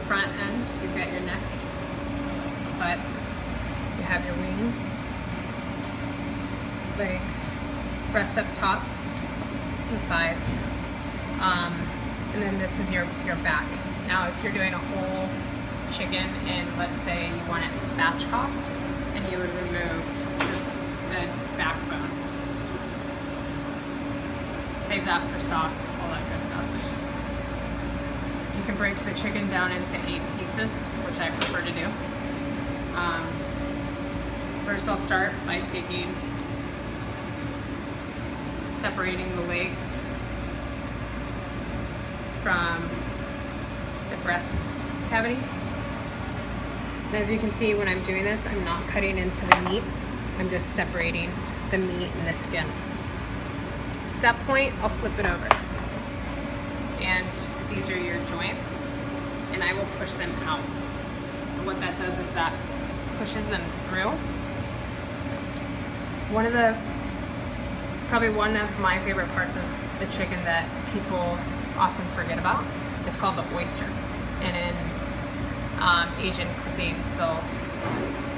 front end, you've got your neck, butt, you have your wings, legs, breast up top, and thighs. And then this is your back. Now if you're doing a whole chicken and let's say you want it spatchcocked, then you would remove the backbone. Save that for stock, all that good stuff. You can break the chicken down into 8 pieces, which I prefer to do. First I'll start by separating the legs from the breast cavity. And as you can see, when I'm doing this, I'm not cutting into the meat. I'm just separating the meat and the skin. At that point, I'll flip it over. And these are your joints, and I will push them out. And what that does is that pushes them through. Probably one of my favorite parts of the chicken that people often forget about is called the oyster. And in Asian cuisines,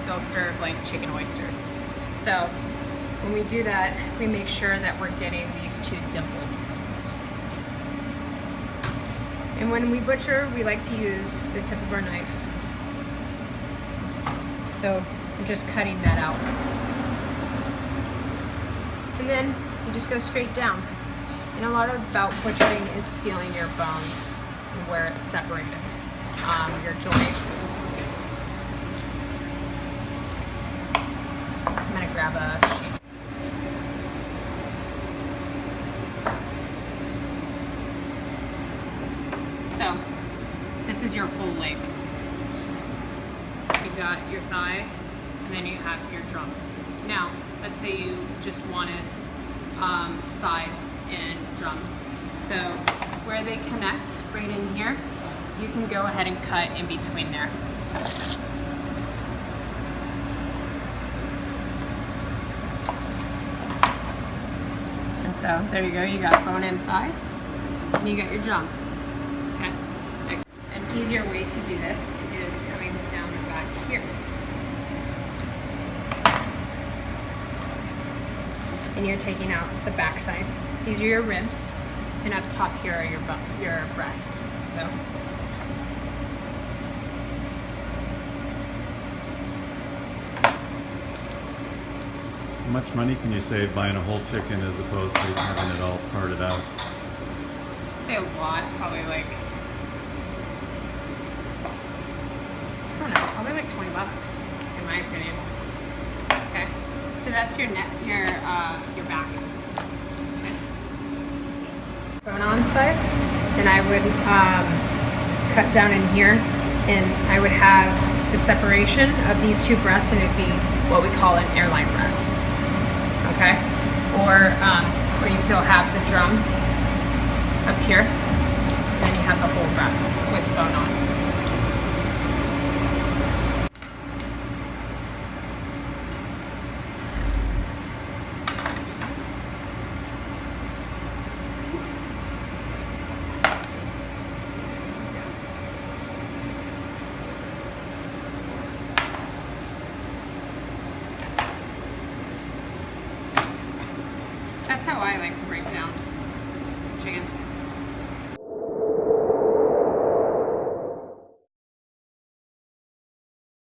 they'll serve like chicken oysters. So when we do that, we make sure that we're getting these 2 dimples. And when we butcher, we like to use the tip of our knife. So I'm just cutting that out. And then you just go straight down. And a lot about butchering is feeling your bones and where it's separated. Your joints. I'm gonna grab a sheet. So, this is your whole leg. You've got your thigh, and then you have your drum. Now, let's say you just wanted thighs and drums. So, where they connect, right in here, you can go ahead and cut in between there. And so, there you go, you got bone and thigh, and you got your drum. Okay. An easier way to do this is coming down the back here. And you're taking out the back side. These are your ribs, and up top here are your breast. So. How much money can you save buying a whole chicken as opposed to having it all parted out? I'd say a lot, probably like, I don't know, probably like $20 in my opinion. Okay, so that's your neck, your back. Okay. Bone on thighs, and I would cut down in here, and I would have the separation of these 2 breasts, and it'd be what we call an airline breast. Okay, or where you still have the drum up here, and then you have the whole breast with bone on. That's how I like to